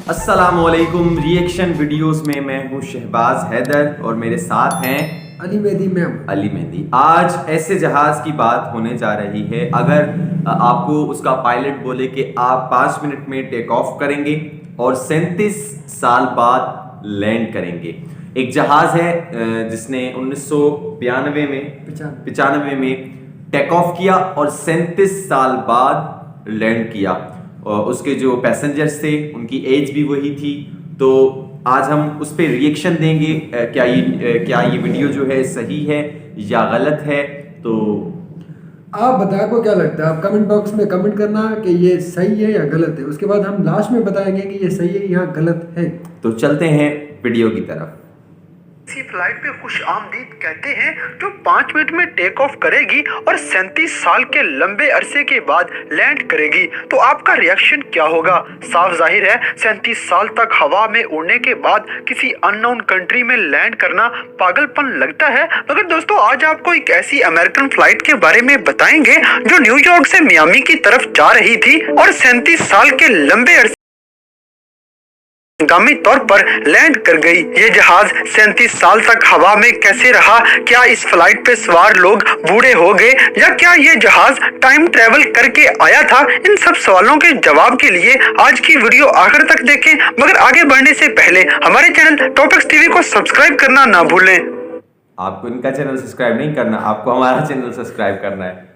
अस्सलामुअलैकुम। Reaction videos में मैं हूं शहबाज हैदर और मेरे साथ हैं अली मेहदी। आज ऐसे जहाज की बात होने जा रही है, अगर आपको उसका पायलट बोले कि आप 5 मिनट में टेक ऑफ करेंगे और 37 साल बाद लैंड करेंगे। एक जहाज है जिसने 1995 में टेक ऑफ किया और 37 साल बाद लैंड किया। और उसके जो पैसेंजर्स थे उनकी एज भी वही थी। तो आज हम उस पर रिएक्शन देंगे। क्या ये वीडियो जो है सही है या गलत है। तो आप बताएं आपको क्या लगता है, आप कमेंट बॉक्स में कमेंट करना कि ये सही है या गलत है। उसके बाद हम लास्ट में बताएंगे कि ये सही है या गलत है। तो चलते हैं वीडियो की तरफ। इसी फ्लाइट पे खुश आमदीद कहते हैं जो 5 मिनट में टेक ऑफ करेगी और 37 साल के लंबे अरसे के बाद लैंड करेगी। तो आपका रिएक्शन क्या होगा? साफ जाहिर है 37 साल तक हवा में उड़ने के बाद किसी अननोन कंट्री में लैंड करना पागलपन लगता है। मगर दोस्तों आज आपको एक ऐसी अमेरिकन फ्लाइट के बारे में बताएंगे जो न्यूयॉर्क से मियामी की तरफ जा रही थी और 37 साल के लंबे अरसे गामी तौर पर लैंड कर गई। ये जहाज 37 साल तक हवा में कैसे रहा? क्या इस फ्लाइट पे सवार लोग बूढ़े हो गए या क्या ये जहाज टाइम ट्रेवल करके आया था? इन सब सवालों के जवाब के लिए आज की वीडियो आखिर तक देखें। मगर आगे बढ़ने से पहले हमारे चैनल टॉपिक्स टीवी को सब्सक्राइब करना ना भूलें। आपको इनका चैनल सब्सक्राइब नहीं करना, आपको हमारा चैनल सब्सक्राइब करना है।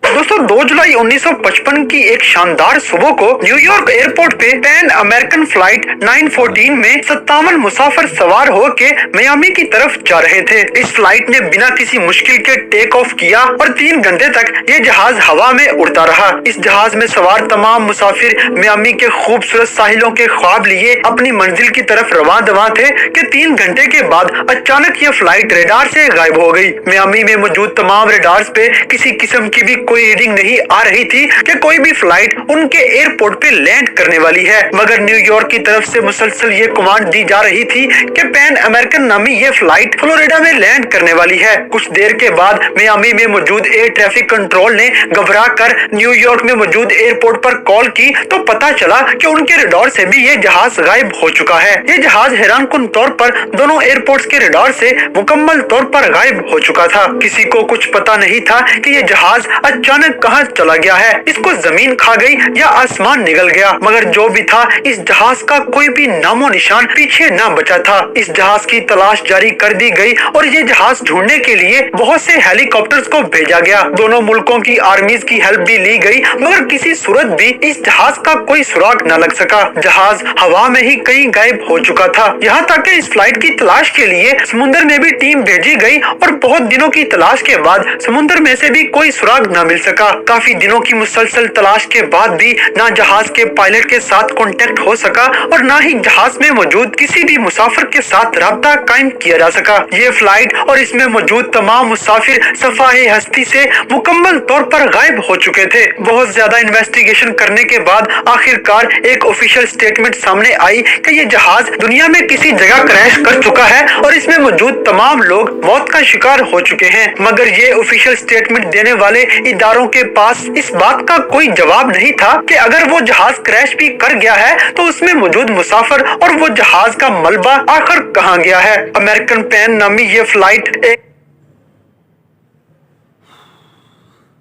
दोस्तों 2 जुलाई 1955 की एक शानदार सुबह को न्यूयॉर्क एयरपोर्ट पे पैन अमेरिकन फ्लाइट 914 में 57 मुसाफिर सवार होके मियामी की तरफ जा रहे थे। इस फ्लाइट ने बिना किसी मुश्किल के टेक ऑफ किया और 3 घंटे तक ये जहाज हवा में उड़ता रहा। इस जहाज में सवार तमाम मुसाफिर मियामी के खूबसूरत साहिलों के ख्वाब लिए अपनी मंजिल की तरफ रवां दवां थे कि 3 घंटे के बाद अचानक ये फ्लाइट रेडार से गायब हो गई। मियामी में मौजूद तमाम रेडार्स पे किसी किस्म की भी कोई रीडिंग नहीं आ रही थी कि कोई भी फ्लाइट उनके एयरपोर्ट पे लैंड करने वाली है। मगर न्यूयॉर्क की तरफ से मुसलसल ये कमांड दी जा रही थी कि पैन अमेरिकन नामी ये फ्लाइट फ्लोरिडा में लैंड करने वाली है। कुछ देर के बाद मियामी में मौजूद एयर ट्रैफिक कंट्रोल ने घबरा कर न्यूयॉर्क में मौजूद एयरपोर्ट पर कॉल की तो पता चला कि उनके रेडार से भी ये जहाज गायब हो चुका है। ये जहाज हैरानकुन तौर पर दोनों एयरपोर्ट्स के रेडार से मुकम्मल तौर पर गायब हो चुका था। किसी को कुछ पता नहीं था कि ये जहाज अचानक कहां चला गया है। इसको जमीन खा गई या आसमान निगल गया। मगर जो भी था इस जहाज का कोई भी नामो निशान पीछे ना बचा था। इस जहाज की तलाश जारी कर दी गई और ये जहाज ढूंढने के लिए बहुत से हेलीकॉप्टर्स को भेजा गया। दोनों मुल्कों की आर्मीज की हेल्प भी ली गई मगर किसी सूरत भी इस जहाज का कोई सुराग न लग सका। जहाज हवा में ही कहीं गायब हो चुका था। यहाँ तक कि इस फ्लाइट की तलाश के लिए समुद्र में भी टीम भेजी गई और बहुत दिनों की तलाश के बाद समुद्र में से भी कोई सुराग न मिल सका। काफी दिनों की मुसलसल तलाश के बाद भी ना जहाज के पायलट के साथ कांटेक्ट हो सका और ना ही जहाज में मौजूद किसी भी मुसाफिर के साथ राब्ता कायम किया जा सका। ये फ्लाइट और इसमें मौजूद तमाम मुसाफिर सफाए हस्ती से मुकम्मल तौर पर गायब हो चुके थे। बहुत ज्यादा इन्वेस्टिगेशन करने के बाद आखिरकार एक ऑफिशियल स्टेटमेंट सामने आई कि ये जहाज दुनिया में किसी जगह क्रैश कर चुका है और इसमें मौजूद तमाम लोग मौत का शिकार हो चुके हैं। मगर ये ऑफिशियल स्टेटमेंट देने वाले इदारों के पास इस बात का कोई जवाब नहीं था कि अगर वो जहाज क्रैश भी कर गया है तो उसमें मौजूद मुसाफिर और वो जहाज का मलबा आखिर कहां गया है। अमेरिकन पैन नामी ये फ्लाइट एक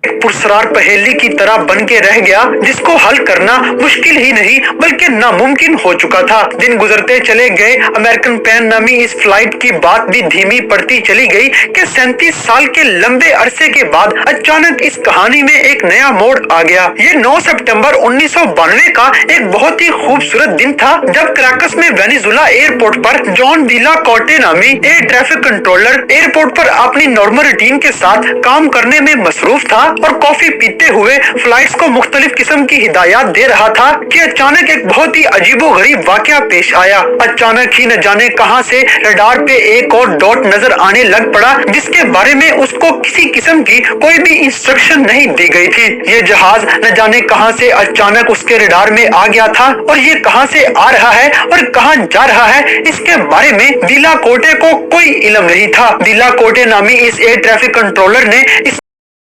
पुरस्कार पहेली की तरह बन के रह गया जिसको हल करना मुश्किल ही नहीं बल्कि नामुमकिन हो चुका था। दिन गुजरते चले गए। अमेरिकन पैन नामी इस फ्लाइट की बात भी धीमी पड़ती चली गई कि 37 साल के लंबे अरसे के बाद अचानक इस कहानी में एक नया मोड़ आ गया। ये 9 सितंबर 1992 का एक बहुत ही खूबसूरत दिन था जब कराकस में वेनेजुला एयरपोर्ट पर जॉन विला कोटे नामी एयर ट्रैफिक कंट्रोलर एयरपोर्ट पर अपनी नॉर्मल रूटीन के साथ काम करने में मसरूफ था और कॉफी पीते हुए फ्लाइट्स को मुख्तलिफ किस्म की हिदायत दे रहा था कि अचानक एक बहुत ही अजीबोगरीब वाकया पेश आया। अचानक ही न जाने कहां से रडार पे एक और डॉट नजर आने लग पड़ा जिसके बारे में उसको किसी किस्म की कोई भी इंस्ट्रक्शन नहीं दी गई थी। ये जहाज न जाने कहां से अचानक उसके रडार में आ गया था और ये कहां से आ रहा है और कहां जा रहा है इसके बारे में विला कोटे को कोई इल्म नहीं था। विला कोटे नामी इस एयर ट्रैफिक कंट्रोलर ने इस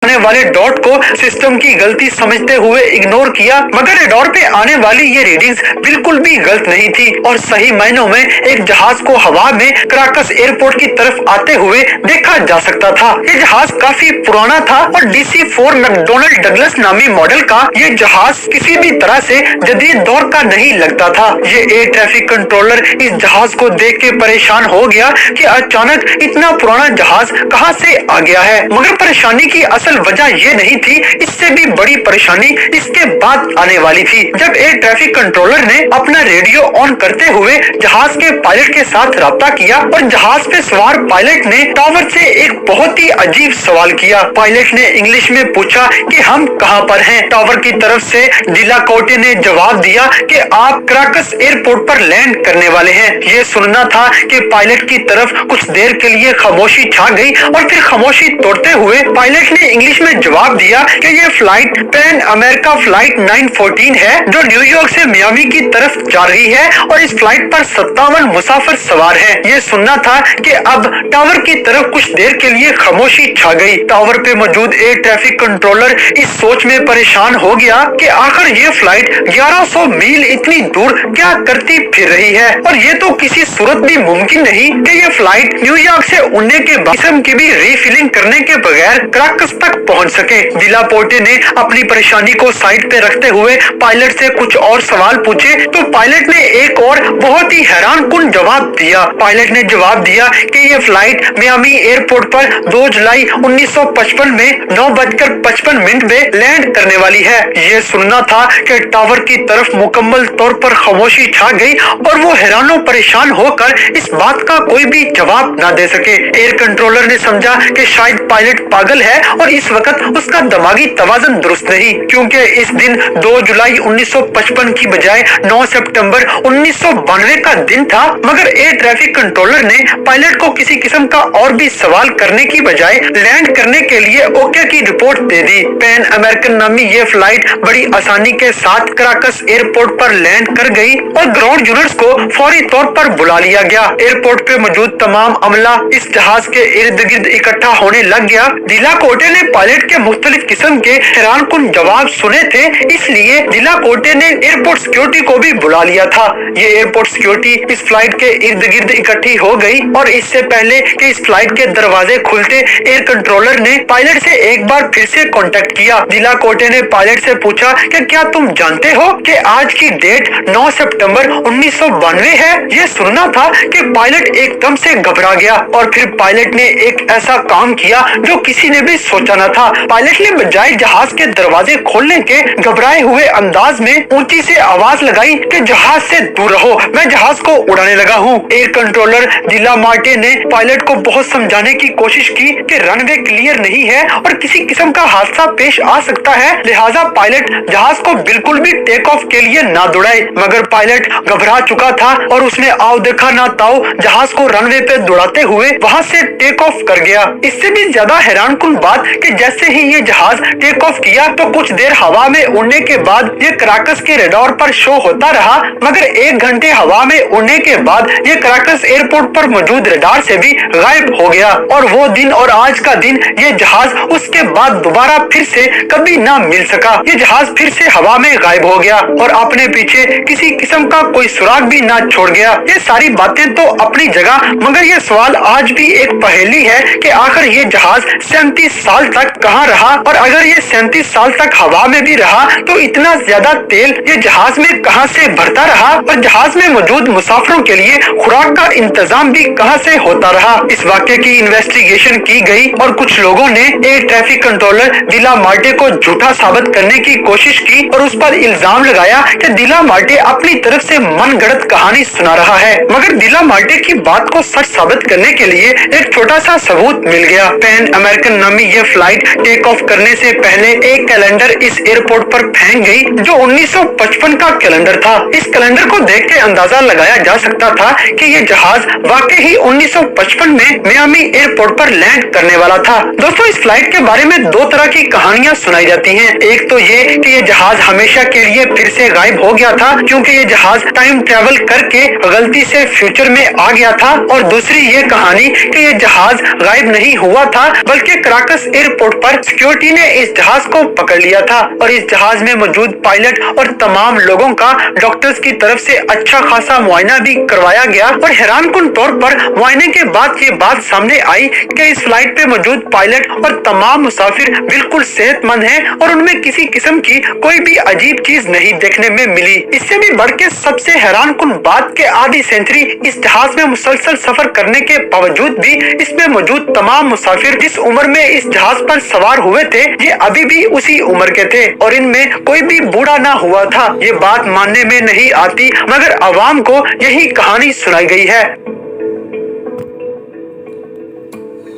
आने वाले डॉट को सिस्टम की गलती समझते हुए इग्नोर किया, मगर रडार पे आने वाली ये रीडिंग्स बिल्कुल भी गलत नहीं थी और सही मायनों में एक जहाज को हवा में क्राकस एयरपोर्ट की तरफ आते हुए देखा जा सकता था। ये जहाज काफी पुराना था और DC-4 मैकडोनल्ड डगलस नामी मॉडल का ये जहाज किसी भी तरह से जदीद दौर का नहीं लगता था। ये एयर ट्रैफिक कंट्रोलर इस जहाज को देख के परेशान हो गया कि अचानक इतना पुराना जहाज कहां से आ गया है, मगर परेशानी की असल वजह ये नहीं थी, इससे भी बड़ी परेशानी इसके बाद आने वाली थी। जब एयर ट्रैफिक कंट्रोलर ने अपना रेडियो ऑन करते हुए जहाज के पायलट के साथ राब्ता किया और जहाज पे सवार पायलट ने टावर से एक बहुत ही अजीब सवाल किया। पायलट ने इंग्लिश में पूछा कि हम कहां पर हैं। टावर की तरफ से डिलाकोटे ने जवाब दिया कि आप क्राकस एयरपोर्ट पर लैंड करने वाले हैं। ये सुनना था कि पायलट की तरफ कुछ देर के लिए खामोशी छा गई और फिर खामोशी तोड़ते हुए पायलट ने इंग्लिश में जवाब दिया कि ये फ्लाइट पैन अमेरिका फ्लाइट 914 है जो न्यूयॉर्क से मियामी की तरफ जा रही है और इस फ्लाइट पर 57 मुसाफिर सवार हैं। ये सुनना था कि अब टावर की तरफ कुछ देर के लिए खामोशी छा गई। टावर पे मौजूद एयर ट्रैफिक कंट्रोलर इस सोच में परेशान हो गया कि आखिर ये फ्लाइट 1100 मील इतनी दूर क्या करती फिर रही है और ये तो किसी सूरत भी मुमकिन नहीं कि ये फ्लाइट न्यूयॉर्क से उड़ने के बाद किस्म की भी रीफिलिंग करने के बगैर क्राकस तक पहुंच सके। डिलापोर्टे ने अपनी परेशानी को साइड पे रखते हुए पायलट से कुछ और सवाल पूछे तो पायलट ने एक और बहुत ही हैरानकुन जवाब दिया। पायलट ने जवाब दिया कि ये फ्लाइट मियामी एयरपोर्ट पर 2 जुलाई 1955 में 9:55 में लैंड करने वाली है। ये सुनना था कि टावर की तरफ मुकम्मल तौर पर खामोशी छा गई और वो हैरानो परेशान होकर इस बात का कोई भी जवाब न दे सके। एयर कंट्रोलर ने समझा कि शायद पायलट पागल है और इस वक्त उसका दिमागी तवाज़ुन दुरुस्त नहीं, क्योंकि इस दिन 2 जुलाई 1955 की बजाय 9 सितंबर 1992 का दिन था। मगर एयर ट्रैफिक कंट्रोलर ने पायलट को किसी किस्म का और भी सवाल करने की बजाय लैंड करने के लिए ओके की रिपोर्ट दे दी। पैन अमेरिकन नामी ये फ्लाइट बड़ी आसानी के साथ क्राकस एयरपोर्ट पर लैंड कर गई और ग्राउंड यूनिट्स को फौरी तौर पर बुला लिया गया। एयरपोर्ट पे मौजूद तमाम अमला इस जहाज के इर्द गिर्द इकट्ठा होने लग गया। डिलाकोटे ने पायलट के मुख्तलिफ किस्म के हैरानकुन जवाब सुने थे, इसलिए डिलाकोटे ने एयरपोर्ट सिक्योरिटी को भी बुला लिया था। ये एयरपोर्ट सिक्योरिटी इस फ्लाइट के इर्द गिर्द इकट्ठी हो गई और इससे पहले कि इस फ्लाइट के दरवाजे खुलते एयर कंट्रोलर ने पायलट से एक बार फिर से कांटेक्ट किया। डिलाकोटे ने पायलट से पूछा कि क्या तुम जानते हो कि आज की डेट 9 सितंबर 1992 है। ये सुनना था कि पायलट एकदम से घबरा गया और फिर पायलट ने एक ऐसा काम किया जो किसी ने भी सोचा न था। पायलट ने बजाय जहाज के दरवाजे खोलने के घबराए हुए अंदाज में ऊंची से आवाज लगाई कि जहाज से दूर रहो, मैं जहाज को उड़ाने लगा हूँ। एयर कंट्रोलर डिला मार्टे ने पायलट को बहुत समझाने की कोशिश की कि रनवे क्लियर नहीं है और किसी किस्म का हादसा पेश आ सकता है, लिहाजा पायलट जहाज को बिल्कुल भी टेक ऑफ के लिए ना दौड़ाए। मगर पायलट घबरा चुका था और उसने आओ देखा ना ताओ जहाज को रनवे पे दौड़ाते हुए वहां से टेक ऑफ कर गया। इससे भी ज्यादा हैरानकुन बात कि जैसे ही ये जहाज टेक ऑफ किया तो कुछ देर हवा में उड़ने के बाद ये क्राकस के रडार पर शो होता रहा, मगर 1 घंटे हवा में उड़ने के बाद ये क्राकस एयरपोर्ट पर मौजूद रडार से भी गायब हो गया और वो दिन और आज का दिन ये जहाज उसके बाद दोबारा फिर से कभी ना मिल सका। ये जहाज फिर से हवा में गायब हो गया और अपने पीछे किसी किस्म का कोई सुराग भी ना छोड़ गया। ये सारी बातें तो अपनी जगह, मगर ये सवाल आज भी एक पहेली है कि आखिर ये जहाज 37 साल तक कहाँ रहा और अगर ये 37 साल तक हवा में भी रहा तो इतना ज्यादा तेल ये जहाज में कहाँ से भरता रहा और जहाज में मौजूद मुसाफिरों के लिए खुराक का इंतजाम भी कहाँ से होता रहा। इस वाक़े की इन्वेस्टिगेशन की गई और कुछ लोगों ने एयर ट्रैफिक कंट्रोलर डिला मार्टे को झूठा साबित करने की कोशिश की और उस पर इल्जाम लगाया कि डिला मार्टे अपनी तरफ से मनगढ़ंत कहानी सुना रहा है। मगर डिला मार्टे की बात को सच साबित करने के लिए एक छोटा सा सबूत मिल गया। पैन अमेरिकन नामी ये फ्लाइट टेक ऑफ करने से पहले एक कैलेंडर इस एयरपोर्ट पर फेंक गई जो 1955 का कैलेंडर था। इस कैलेंडर को देख के अंदाजा लगाया जा सकता था कि ये जहाज वाकई ही 1955 में मियामी एयरपोर्ट पर लैंड करने वाला था। दोस्तों, इस फ्लाइट के बारे में दो तरह की कहानियां सुनाई जाती हैं। एक तो ये कि ये जहाज हमेशा के लिए फिर से गायब हो गया था क्योंकि ये जहाज टाइम ट्रेवल करके गलती से फ्यूचर में आ गया था, और दूसरी ये कहानी कि ये जहाज गायब नहीं हुआ था बल्कि कराकस एयरपोर्ट पर सिक्योरिटी ने इस जहाज को पकड़ लिया था और इस जहाज में मौजूद पायलट और तमाम लोगों का डॉक्टर्स की तरफ से अच्छा खासा मुआयना भी करवाया गया। और हैरानकुन तौर पर मुआयने के बाद ये बात सामने आई कि इस फ्लाइट पे मौजूद पायलट और तमाम मुसाफिर बिल्कुल सेहतमंद हैं और उनमें किसी किस्म की कोई भी अजीब चीज नहीं देखने में मिली। इससे भी बढ़ के सबसे हैरानकुन बात के आधी सेंचुरी इस जहाज में मुसलसल सफर करने के बावजूद भी इसमें मौजूद तमाम मुसाफिर जिस उम्र में इस जहाज पर सवार हुए थे ये अभी भी उसी उम्र के थे और इनमें कोई भी बूढ़ा ना हुआ था। ये बात मानने में नहीं आती मगर आवाम को यही कहानी सुनाई गई है।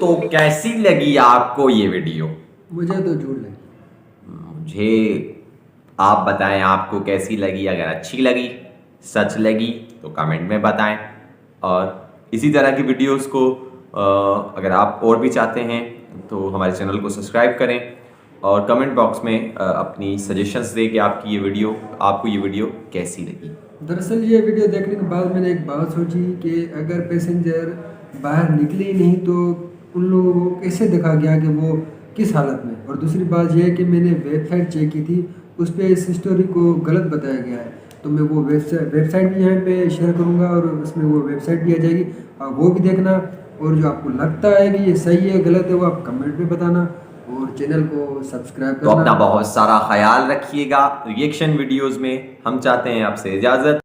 तो कैसी लगी आपको ये वीडियो? मुझे तो झूठ लगी। मुझे आप बताएं आपको कैसी लगी। अगर अच्छी लगी, सच लगी तो कमेंट में बताएं, और इसी तरह की वीडियोस को अगर आप और भी चाहते हैं तो हमारे चैनल को सब्सक्राइब करें और कमेंट बॉक्स में अपनी सजेशंस दें कि आपको ये वीडियो कैसी लगी। दरअसल ये वीडियो देखने के बाद मैंने एक बात सोची कि अगर पैसेंजर बाहर निकले ही नहीं तो उन लोगों को कैसे देखा गया कि वो किस हालत में। और दूसरी बात यह है कि मैंने वेबसाइट चेक की थी, उस पर इस स्टोरी को गलत बताया गया है, तो मैं वो वेबसाइट भी यहाँ पे शेयर करूँगा और उसमें वो वेबसाइट भी आ जाएगी, आप वो भी देखना। और जो आपको लगता है कि ये सही है गलत है वो आप कमेंट में बताना और चैनल को सब्सक्राइब करना। तो अपना बहुत सारा ख्याल रखिएगा। रिएक्शन वीडियोस में हम चाहते हैं आपसे इजाज़त।